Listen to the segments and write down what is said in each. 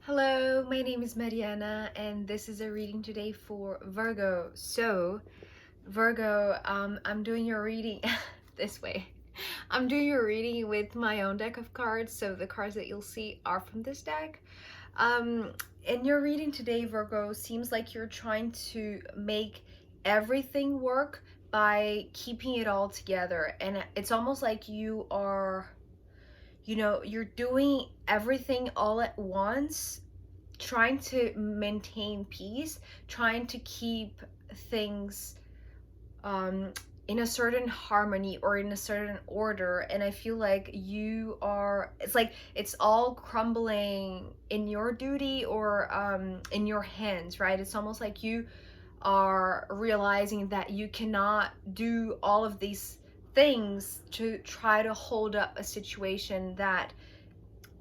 Hello, my name is Mariana, and this is a reading today for Virgo. So, Virgo, I'm doing your reading this way. I'm doing your reading with my own deck of cards, so the cards that you'll see are from this deck. Um, in your reading today, Virgo, seems like you're trying to make everything work by keeping it all together, and it's almost like you're doing everything all at once, trying to maintain peace, trying to keep things um, in a certain harmony or in a certain order. And I feel like it's like it's all crumbling in your duty or in your hands, right? It's almost like you are realizing that you cannot do all of these things to try to hold up a situation that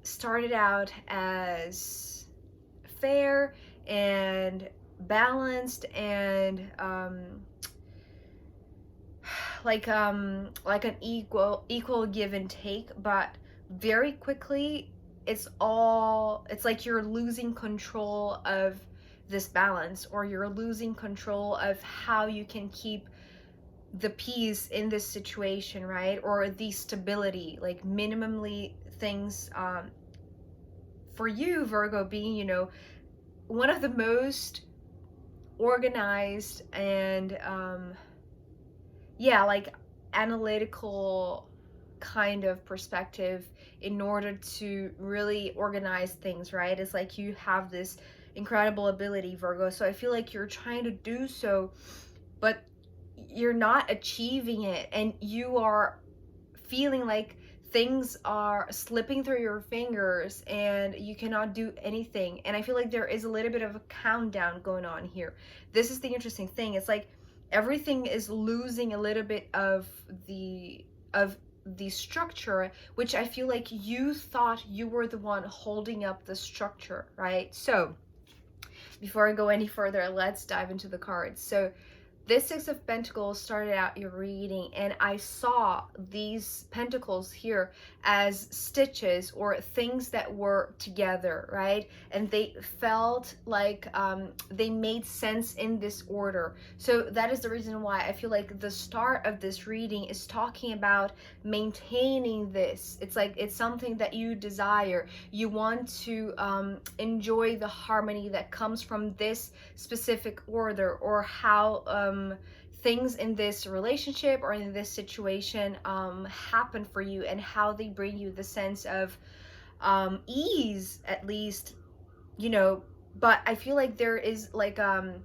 started out as fair and balanced and like an equal give and take, but very quickly it's like you're losing control of this balance, or you're losing control of how you can keep the peace in this situation, right? Or the stability, like minimally things for you, Virgo, being one of the most organized and like analytical kind of perspective in order to really organize things, right? It's like you have this incredible ability, Virgo. So I feel like you're trying to do so, but you're not achieving it, and you are feeling like things are slipping through your fingers and you cannot do anything. And I feel like there is a little bit of a countdown going on here. This is the interesting thing. It's like everything is losing a little bit of the structure, which I feel like you thought you were the one holding up the structure, right? So before I go any further, let's dive into the cards. So this Six of Pentacles started out your reading, and I saw these pentacles here as stitches or things that were together, right? And they felt like they made sense in this order. So that is the reason why I feel like the start of this reading is talking about maintaining this. It's like it's something that you desire. You want to enjoy the harmony that comes from this specific order, or how things in this relationship or in this situation happen for you, and how they bring you the sense of ease, at least, you know. But I feel like there is like a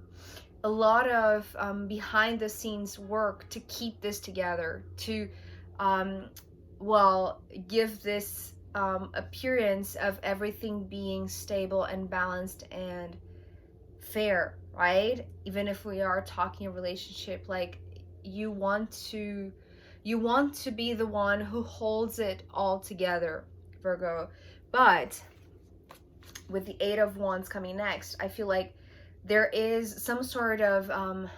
lot of behind the scenes work to keep this together, to um, give this appearance of everything being stable and balanced and fair, right? Even if we are talking a relationship, like you want to be the one who holds it all together, Virgo. But with the Eight of Wands coming next, I feel like there is some sort of I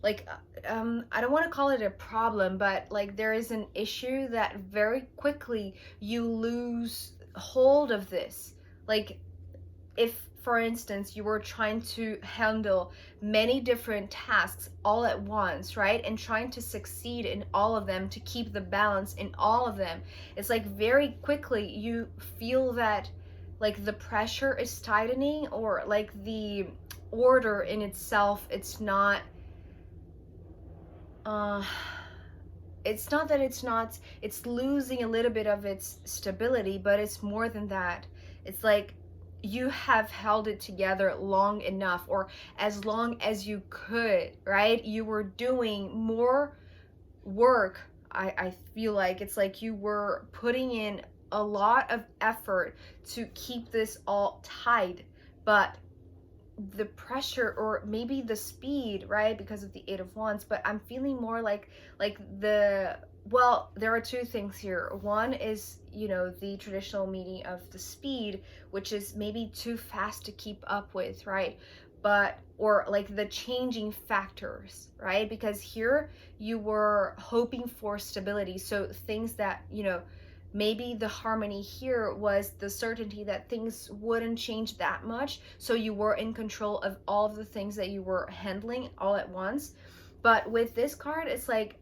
don't want to call it a problem, but like there is an issue that very quickly you lose hold of this. Like, if for instance you were trying to handle many different tasks all at once, right, and trying to succeed in all of them, to keep the balance in all of them, it's like very quickly you feel that like the pressure is tightening, or like the order in itself, uh it's not that it's losing a little bit of its stability, but it's more than that. It's like you have held it together long enough, or as long as you could, right? You were doing more work. I feel like it's like you were putting in a lot of effort to keep this all tight, but the pressure, or maybe the speed, right, because of the Eight of Wands. But I'm feeling more like there are two things here. One is, the traditional meaning of the speed, which is maybe too fast to keep up with, right? But, or like the changing factors, right? Because here you were hoping for stability, so things that maybe the harmony here was the certainty that things wouldn't change that much, so you were in control of all of the things that you were handling all at once. But with this card, it's like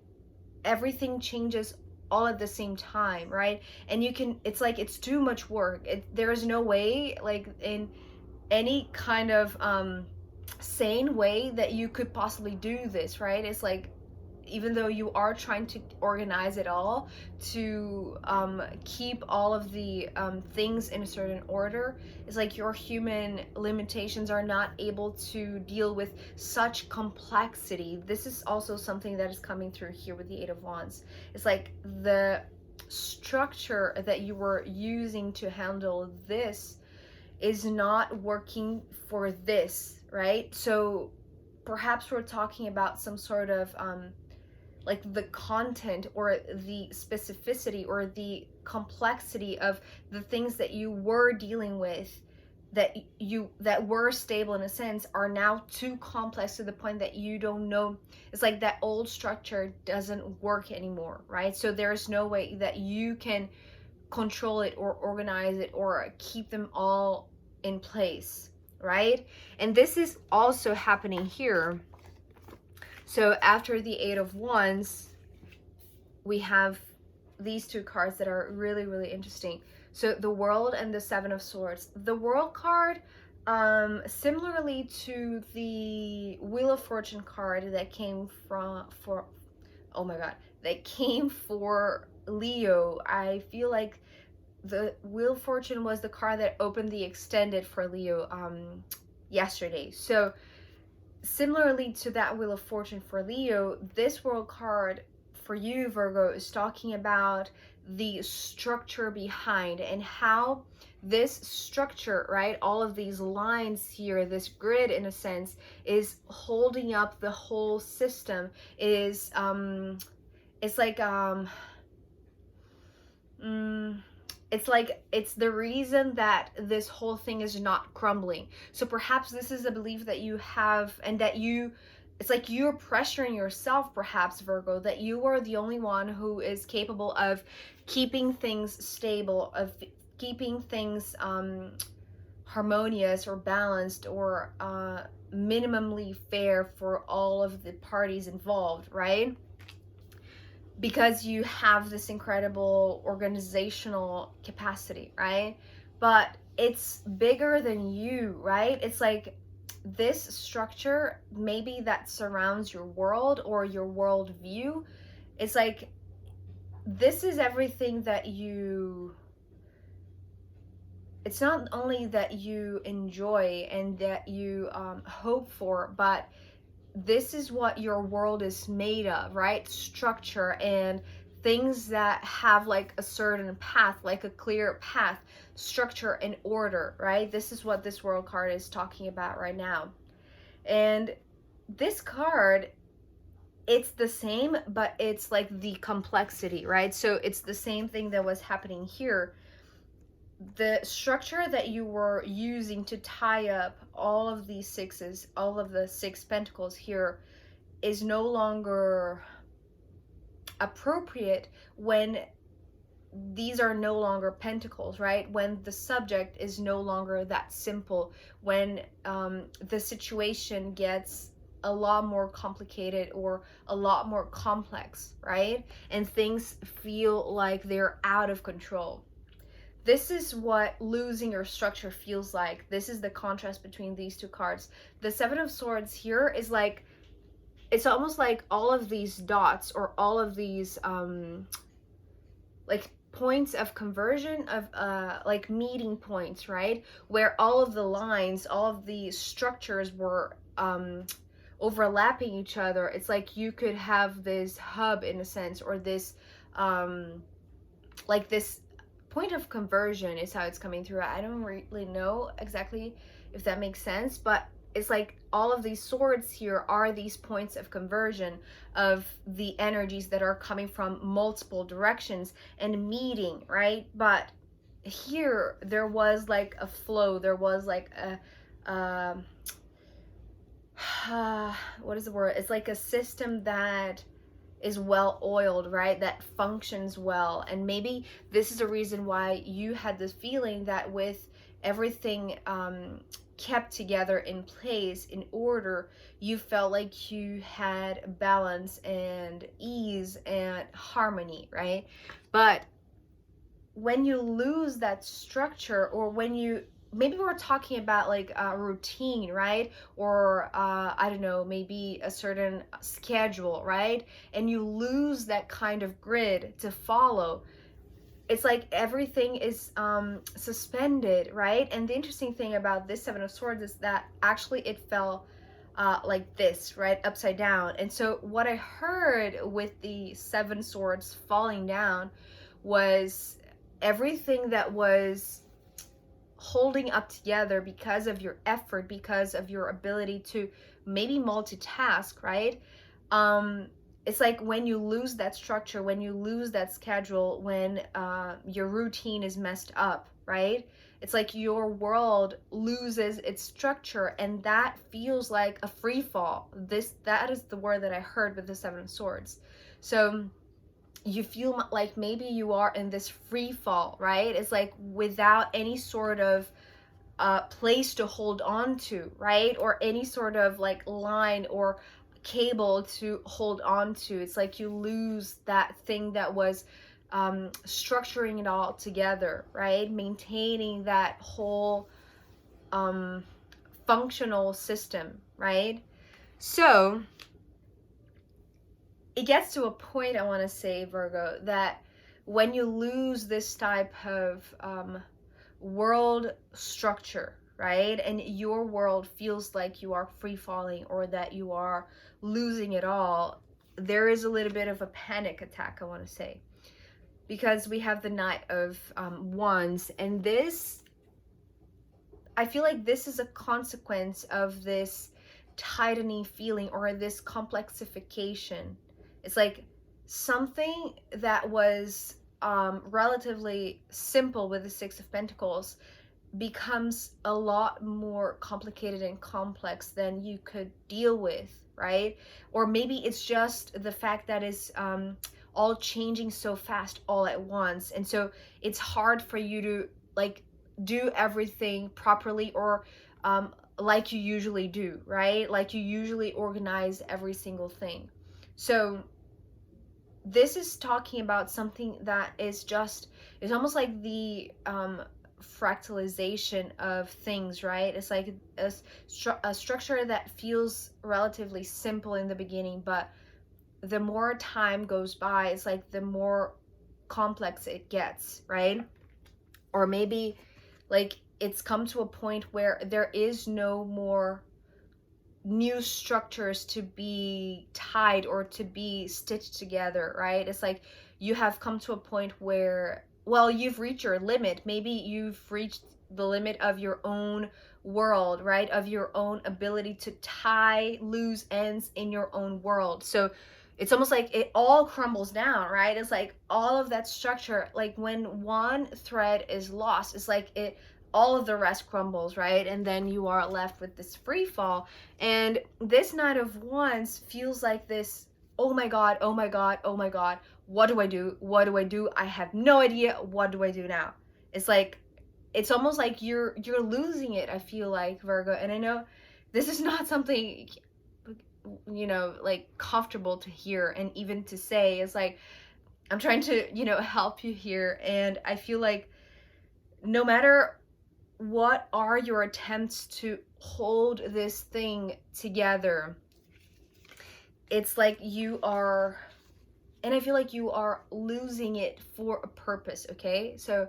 everything changes all at the same time, right? And you can, it's like it's too much work. There is no way, like in any kind of sane way, that you could possibly do this, right? It's like, even though you are trying to organize it all to keep all of the things in a certain order, it's like your human limitations are not able to deal with such complexity. This is also something that is coming through here with the Eight of Wands. It's like the structure that you were using to handle this is not working for this, right? So perhaps we're talking about some sort of like the content or the specificity or the complexity of the things that you were dealing with, that were stable in a sense, are now too complex to the point that you don't know. It's like that old structure doesn't work anymore, right? So there's no way that you can control it or organize it or keep them all in place, right? And this is also happening here. So after the Eight of Wands, we have these two cards that are really, really interesting. So the World and the Seven of Swords. The World card, similarly to the Wheel of Fortune card that came for Leo. I feel like the Wheel of Fortune was the card that opened the extended for Leo yesterday. So similarly to that Wheel of Fortune for Leo, this World card for you, Virgo, is talking about the structure behind and how this structure, right, all of these lines here, this grid in a sense, is holding up the whole system. Is it's like it's the reason that this whole thing is not crumbling. So perhaps this is a belief that you have, and that it's like you're pressuring yourself, perhaps, Virgo, that you are the only one who is capable of keeping things stable, of keeping things harmonious or balanced or minimally fair for all of the parties involved, right? Because you have this incredible organizational capacity, right? But it's bigger than you, right? It's like this structure, maybe that surrounds your world or your world view. It's like this is everything that it's not only that you enjoy and that you hope for, but this is what your world is made of, right? Structure and things that have like a certain path, like a clear path, structure and order, right? This is what this World card is talking about right now. And this card, it's the same, but it's like the complexity, right? So it's the same thing that was happening here. The structure that you were using to tie up all of these sixes, all of the six pentacles here, is no longer appropriate when these are no longer pentacles, right? When the subject is no longer that simple, when the situation gets a lot more complicated or a lot more complex, right? And things feel like they're out of control. This is what losing your structure feels like. This is the contrast between these two cards. The Seven of Swords here is like, it's almost like all of these dots or all of these like points of conversion, of like meeting points, right? Where all of the lines, all of the structures were overlapping each other. It's like you could have this hub in a sense, or this like this point of conversion is how it's coming through. I don't really know exactly if that makes sense, but it's like all of these swords here are these points of conversion of the energies that are coming from multiple directions and meeting, right? But here there was like a flow, there was like a what is the word? It's like a system that is well oiled, right? That functions well. And maybe this is a reason why you had this feeling that with everything kept together in place, in order, you felt like you had balance and ease and harmony, right? But when you lose that structure, or when you, maybe we're talking about like a routine, right? Or I don't know, maybe a certain schedule, right? And you lose that kind of grid to follow, it's like everything is suspended, right? And the interesting thing about this Seven of Swords is that actually it fell like this, right, upside down. And so what I heard with the Seven Swords falling down was everything that was holding up together because of your effort, because of your ability to maybe multitask, right? It's like when you lose that structure, when you lose that schedule, when your routine is messed up, right? It's like your world loses its structure, and that feels like a free fall. That is the word that I heard with the Seven of Swords. So you feel like maybe you are in this free fall, right? It's like without any sort of place to hold on to, right? Or any sort of like line or cable to hold on to. It's like you lose that thing that was structuring it all together, right? Maintaining that whole functional system, right? So it gets to a point, I want to say, Virgo, that when you lose this type of world structure, right, and your world feels like you are free falling, or that you are losing it all, there is a little bit of a panic attack, I want to say, because we have the Knight of Wands, and this, I feel like this is a consequence of this tightening feeling, or this complexification. It's like something that was relatively simple with the Six of Pentacles becomes a lot more complicated and complex than you could deal with, right? Or maybe it's just the fact that it's all changing so fast all at once, and so it's hard for you to like do everything properly, or like you usually do, right? Like you usually organize every single thing. So this is talking about something that is just, it's almost like the fractalization of things, right? It's like a structure that feels relatively simple in the beginning, but the more time goes by, it's like the more complex it gets, right? Or maybe like it's come to a point where there is no more new structures to be tied or to be stitched together, right? It's like you have come to a point where, well, you've reached your limit. Maybe you've reached the limit of your own world, right? Of your own ability to tie loose ends in your own world. So it's almost like it all crumbles down, right? It's like all of that structure, like when one thread is lost, it's like it, all of the rest crumbles, right? And then you are left with this free fall. And this Knight of Wands feels like this, oh my God, oh my God, oh my God, what do I do? What do I do? I have no idea. What do I do now? It's like, it's almost like you're losing it, I feel like, Virgo. And I know this is not something, you know, like comfortable to hear and even to say. It's like, I'm trying to, you know, help you here. And I feel like no matter what are your attempts to hold this thing together, it's like you are, and I feel like you are losing it for a purpose, okay? So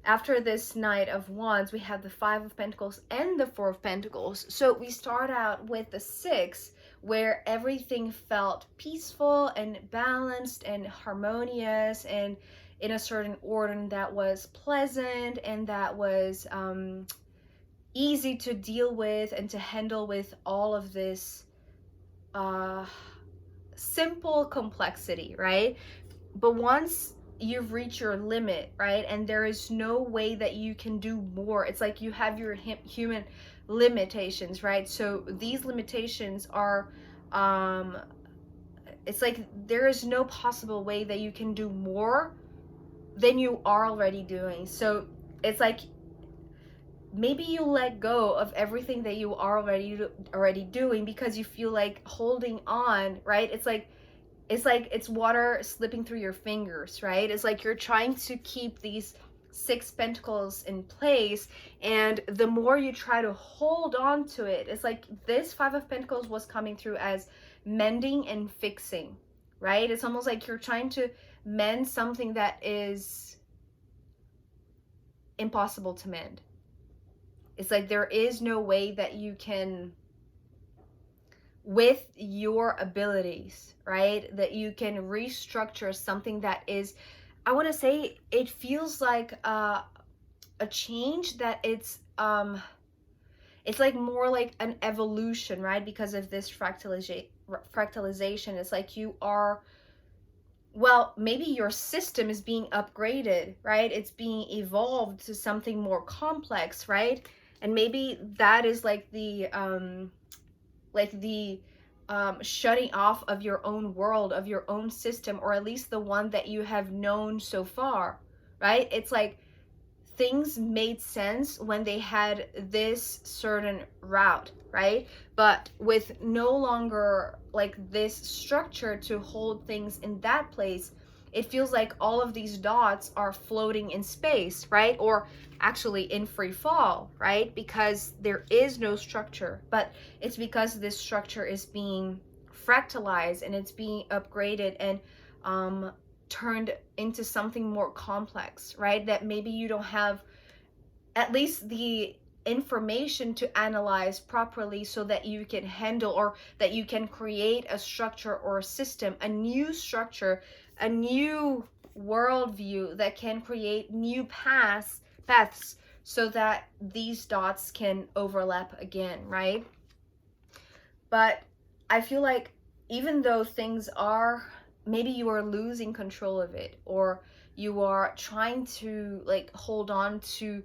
after this Knight of Wands, we have the Five of Pentacles and the Four of Pentacles. So we start out with the Six, where everything felt peaceful and balanced and harmonious and in a certain order that was pleasant and that was easy to deal with and to handle with all of this simple complexity, right? But once you've reached your limit, right, and there is no way that you can do more, it's like you have your human limitations, right? So these limitations are It's like there is no possible way that you can do more than you are already doing. So it's like maybe you let go of everything that you are already doing because you feel like holding on, right? It's water slipping through your fingers, right? It's like you're trying to keep these 6 pentacles in place, and the more you try to hold on to it, it's like this 5 of Pentacles was coming through as mending and fixing, right? It's almost like you're trying to mend something that is impossible to mend. It's like there is no way that you can, with your abilities, right, that you can restructure something that is, I want to say, it feels like a change that it's like more like an evolution, right? Because of this fractalization. It's like you are, well, maybe your system is being upgraded, right? It's being evolved to something more complex, right? And maybe that is like the shutting off of your own world, of your own system, or at least the one that you have known so far, right? It's like things made sense when they had this certain route, right? But with no longer like this structure to hold things in that place, it feels like all of these dots are floating in space, right? Or actually in free fall, right? Because there is no structure, but it's because this structure is being fractalized and it's being upgraded and turned into something more complex, right? That maybe you don't have at least the information to analyze properly so that you can handle, or that you can create a structure or a system, a new structure, a new worldview that can create new paths so that these dots can overlap again, right? But I feel like even though things are, maybe you are losing control of it, or you are trying to like hold on to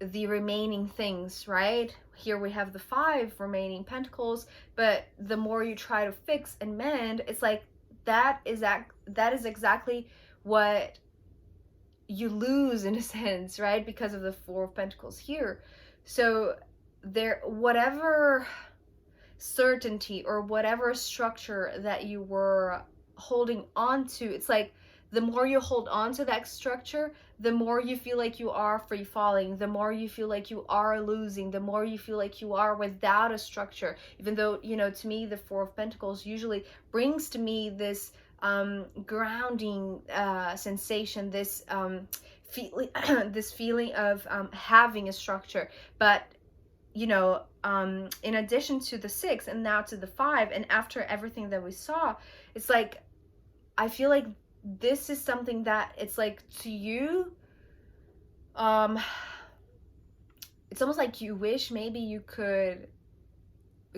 the remaining things, right? Here we have the 5 remaining pentacles, but the more you try to fix and mend, it's like that is exactly what you lose in a sense, right? Because of the 4 of Pentacles here. So there, whatever certainty or whatever structure that you were holding on to, it's like the more you hold on to that structure, the more you feel like you are free falling, the more you feel like you are losing, the more you feel like you are without a structure. Even though, you know, to me, the 4 of Pentacles usually brings to me this grounding sensation, this feeling, this feeling of having a structure. But you know, in addition to the 6 and now to the 5, and after everything that we saw, it's like I feel like this is something that it's like to you, it's almost like you wish maybe you could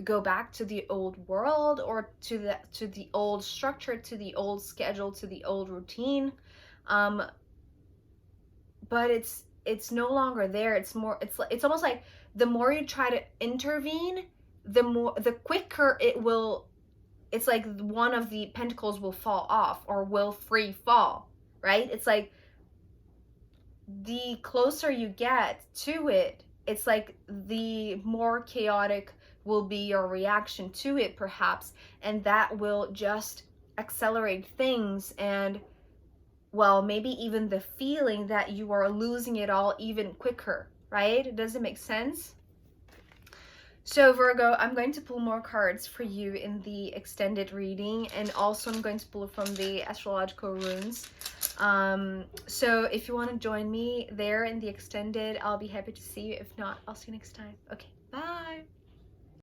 go back to the old world, or to the old structure, to the old schedule, to the old routine, but it's no longer there. It's almost like the more you try to intervene, the quicker it will, it's like one of the pentacles will fall off or will free fall, right? It's like the closer you get to it, it's like the more chaotic will be your reaction to it, perhaps, and that will just accelerate things. And well, maybe even the feeling that you are losing it all even quicker, right? Does it make sense? So Virgo, I'm going to pull more cards for you in the extended reading, and also I'm going to pull from the astrological runes. So if you want to join me there in the extended, I'll be happy to see you. If not, I'll see you next time. Okay, bye!